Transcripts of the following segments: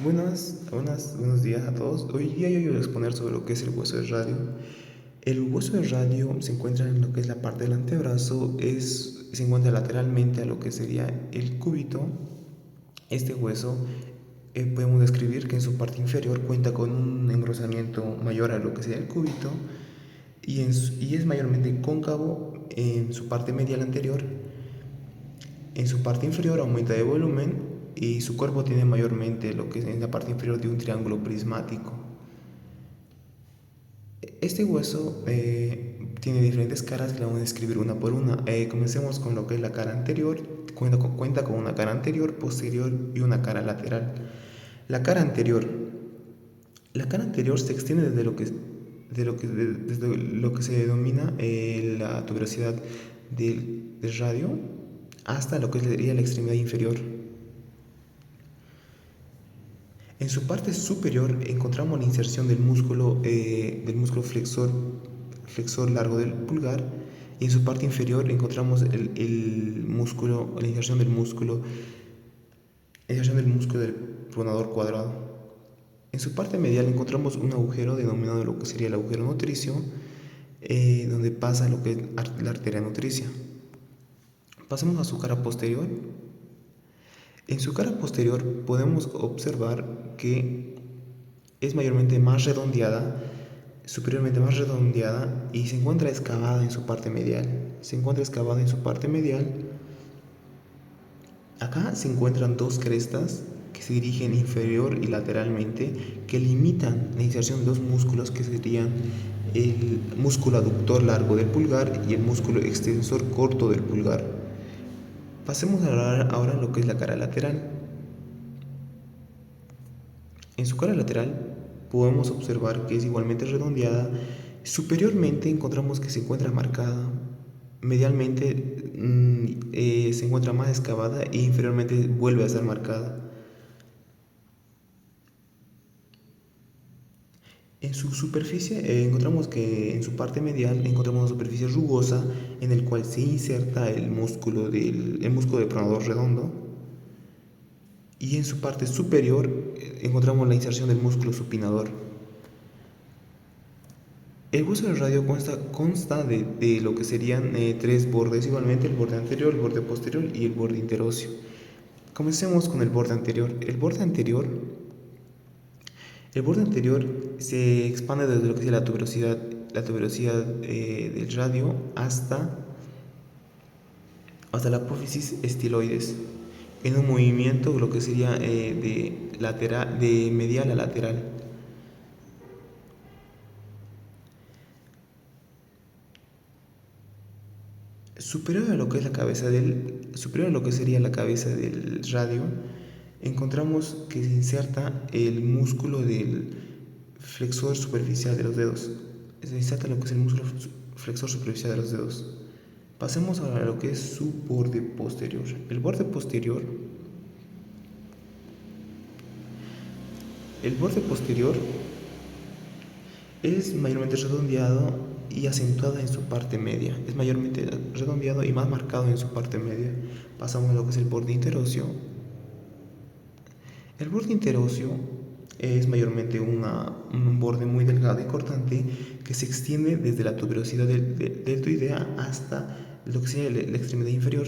Buenos días a todos. Hoy día yo voy a exponer sobre lo que es el hueso del radio. El hueso del radio se encuentra en lo que es la parte del antebrazo, se encuentra lateralmente a lo que sería el cúbito. Este hueso podemos describir que en su parte inferior cuenta con un engrosamiento mayor a lo que sería el cúbito y es mayormente cóncavo en su parte medial anterior. En su parte inferior aumenta de volumen y su cuerpo tiene mayormente lo que es en la parte inferior de un triángulo prismático. Este hueso tiene diferentes caras que la vamos a describir una por una. Comencemos con lo que es la cara anterior. Cuenta con una cara anterior, posterior y una cara lateral. La cara anterior. La cara anterior se extiende desde lo que se denomina la tuberosidad del radio hasta lo que sería la extremidad inferior. En su parte superior encontramos la inserción del músculo flexor largo del pulgar, y en su parte inferior encontramos la inserción del músculo del pronador cuadrado. En su parte medial encontramos un agujero denominado lo que sería el agujero nutricio, donde pasa lo que es la arteria nutricia. Pasemos a su cara posterior. En su cara posterior podemos observar que es mayormente más redondeada, superiormente más redondeada, y se encuentra excavada en su parte medial. Acá se encuentran dos crestas que se dirigen inferior y lateralmente, que limitan la inserción de dos músculos que serían el músculo aductor largo del pulgar y el músculo extensor corto del pulgar. Pasemos ahora a lo que es la cara lateral. En su cara lateral podemos observar que es igualmente redondeada. Superiormente encontramos que se encuentra marcada. Medialmente se encuentra más excavada e inferiormente vuelve a ser marcada. En su superficie encontramos que en su parte medial encontramos una superficie rugosa en el cual se inserta el músculo del pronador redondo, y en su parte superior encontramos la inserción del músculo supinador. El hueso del radio consta de lo que serían tres bordes igualmente: el borde anterior, el borde posterior y el borde interóseo. Comencemos con el borde anterior. El borde anterior se expande desde lo que es la tuberosidad del radio hasta la apófisis estiloides, en un movimiento lo que sería de medial a lateral. Superior a lo que sería la cabeza del radio, encontramos que se inserta el músculo del flexor superficial de los dedos. Se inserta lo que es el músculo flexor superficial de los dedos. Pasemos ahora a lo que es su borde posterior. El borde posterior es mayormente redondeado y acentuado en su parte media. Es mayormente redondeado y más marcado en su parte media. Pasamos a lo que es el borde interóseo. El borde interóseo es mayormente un borde muy delgado y cortante que se extiende desde la tuberosidad deltoidea hasta lo que sería la extremidad inferior.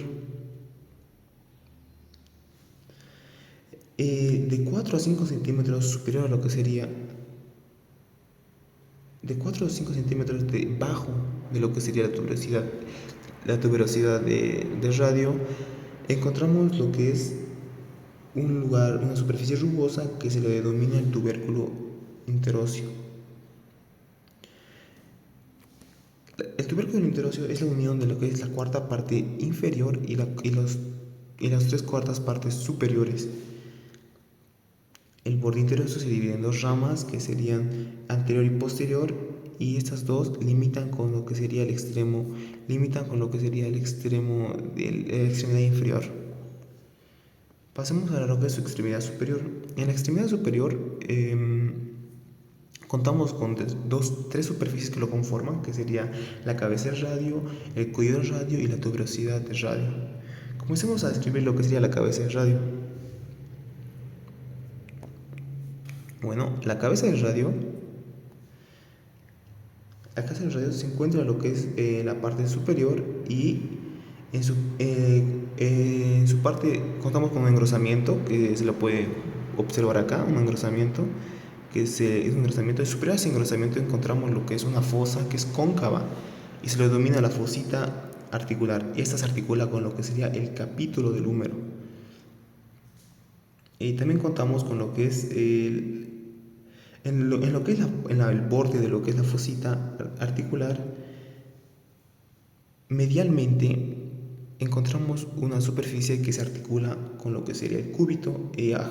De 4 a 5 centímetros superior a lo que sería de 4 a 5 centímetros debajo de lo que sería la tuberosidad de radio, encontramos lo que es una superficie rugosa que se le denomina el tubérculo interóseo. El tubérculo interóseo es la unión de lo que es la cuarta parte inferior y las tres cuartas partes superiores. El borde interóseo se divide en dos ramas que serían anterior y posterior, y estas dos limitan con lo que sería el extremo de la extremidad inferior. Pasemos a lo que es su extremidad superior. En la extremidad superior contamos con tres superficies que lo conforman, que sería la cabeza del radio, el cuello del radio y la tuberosidad del radio. Comencemos a describir lo que sería la cabeza del radio. Bueno, la cabeza del radio se encuentra en lo que es la parte superior y en en su parte contamos con un engrosamiento que se lo puede observar acá, un engrosamiento es un engrosamiento. De superior a ese engrosamiento encontramos lo que es una fosa que es cóncava y se le denomina la fosita articular. Esta se articula con lo que sería el capítulo del húmero. Y también contamos con lo que es en lo que es el borde de lo que es la fosita articular, medialmente encontramos una superficie que se articula con lo que sería el cúbito.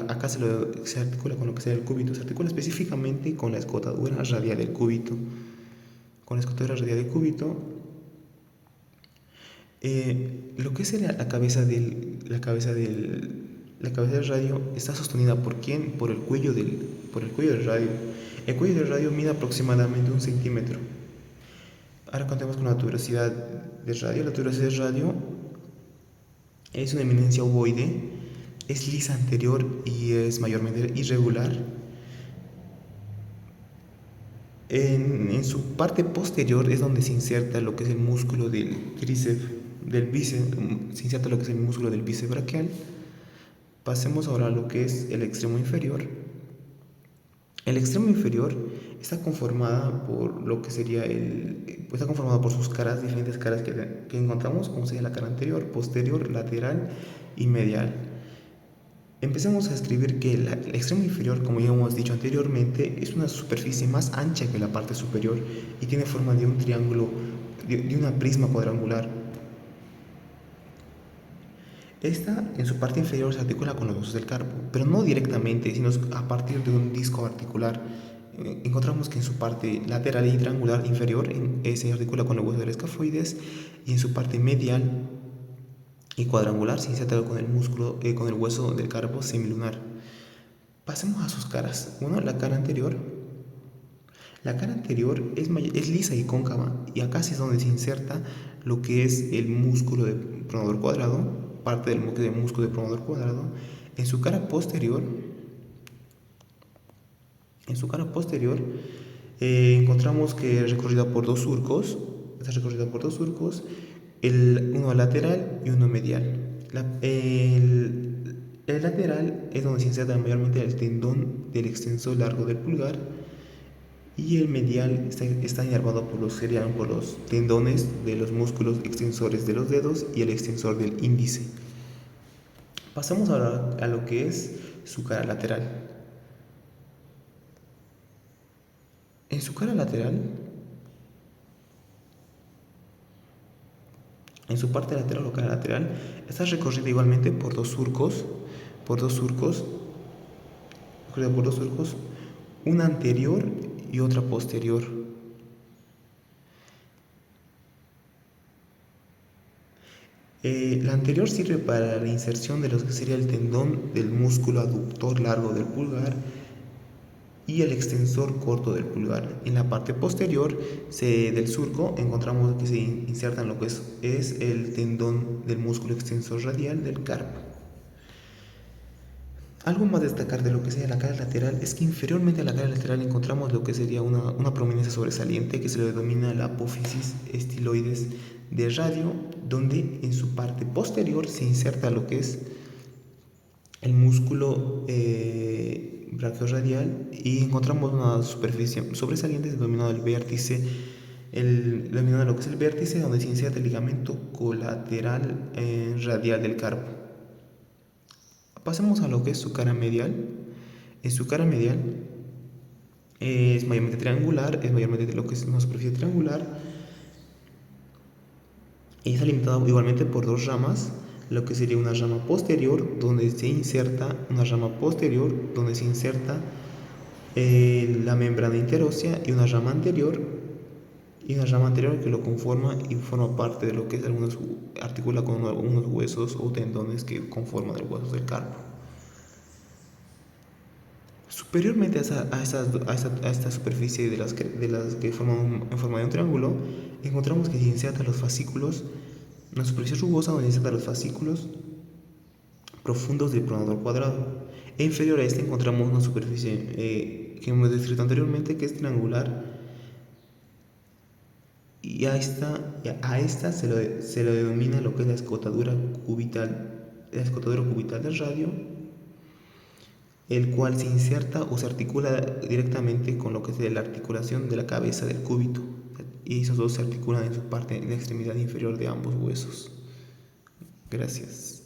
Acá se articula con lo que sería el cúbito, se articula específicamente con la escotadura radial del cúbito. Con la escotadura radial del cúbito, lo que sería la cabeza del radio está sostenida ¿por quién? Por el cuello del radio. El cuello del radio mide aproximadamente 1 centímetro. Ahora contemos con la tuberosidad del radio. La tuberosidad del radio es una eminencia ovoide, es lisa anterior y es mayormente irregular. En su parte posterior es donde se inserta lo que es el músculo del tríceps, se inserta lo que es el músculo del bíceps braquial. Pasemos ahora a lo que es el extremo inferior. El extremo inferior está conformada por lo que sería está conformado por sus caras, diferentes caras que encontramos, como sería la cara anterior, posterior, lateral y medial. Empecemos a escribir que el extremo inferior, como ya hemos dicho anteriormente, es una superficie más ancha que la parte superior y tiene forma de un triángulo, de una prisma cuadrangular. Esta, en su parte inferior, se articula con los huesos del carpo, pero no directamente, sino a partir de un disco articular. Encontramos que en su parte lateral y triangular inferior se articula con el hueso del escafoides, y en su parte medial y cuadrangular se inserta con el músculo, con el hueso del carpo semilunar. Pasemos a sus caras. Bueno, la cara anterior es lisa y cóncava, y acá es donde se inserta lo que es el músculo de pronador cuadrado, parte del músculo de pronador cuadrado. En su cara posterior encontramos que es recorrida por dos surcos. Está recorrida por dos surcos, uno lateral y uno medial. El lateral es donde se inserta mayormente el tendón del extensor largo del pulgar, y el medial está inervado por los tendones de los músculos extensores de los dedos y el extensor del índice. Pasamos ahora a lo que es su cara lateral. En su cara lateral, en su parte lateral o cara lateral, está recorrida igualmente por dos surcos, una anterior y otra posterior. La anterior sirve para la inserción de lo que sería el tendón del músculo aductor largo del pulgar y el extensor corto del pulgar. En la parte posterior del surco encontramos que se insertan lo que es el tendón del músculo extensor radial del carpo. Algo más a destacar de lo que sería la cara lateral es que inferiormente a la cara lateral encontramos lo que sería una prominencia sobresaliente que se le denomina la apófisis estiloides de radio, donde en su parte posterior se inserta lo que es el músculo brachiorradial, y encontramos una superficie sobresaliente denominada el vértice, denominado lo que es el vértice, donde se inserta el ligamento colateral radial del carpo. Pasemos a lo que es su cara medial. En su cara medial es mayormente triangular, es mayormente lo que es una superficie triangular, y está limitado igualmente por dos ramas, lo que sería una rama posterior donde se inserta la membrana interósea, y una rama anterior que lo conforma y forma parte de lo que es articula con algunos huesos o tendones que conforman los huesos del carpo. Superiormente a esta superficie de las que forman en forma de un triángulo, encontramos que se insertan los fascículos, una superficie rugosa donde se insertan los fascículos profundos del pronador cuadrado. E inferior a este encontramos una superficie que hemos descrito anteriormente, que es triangular, y a esta se lo denomina lo que es la escotadura cubital del radio, el cual se inserta o se articula directamente con lo que es la articulación de la cabeza del cúbito, y esos dos se articulan en su parte, en la extremidad inferior de ambos huesos. Gracias.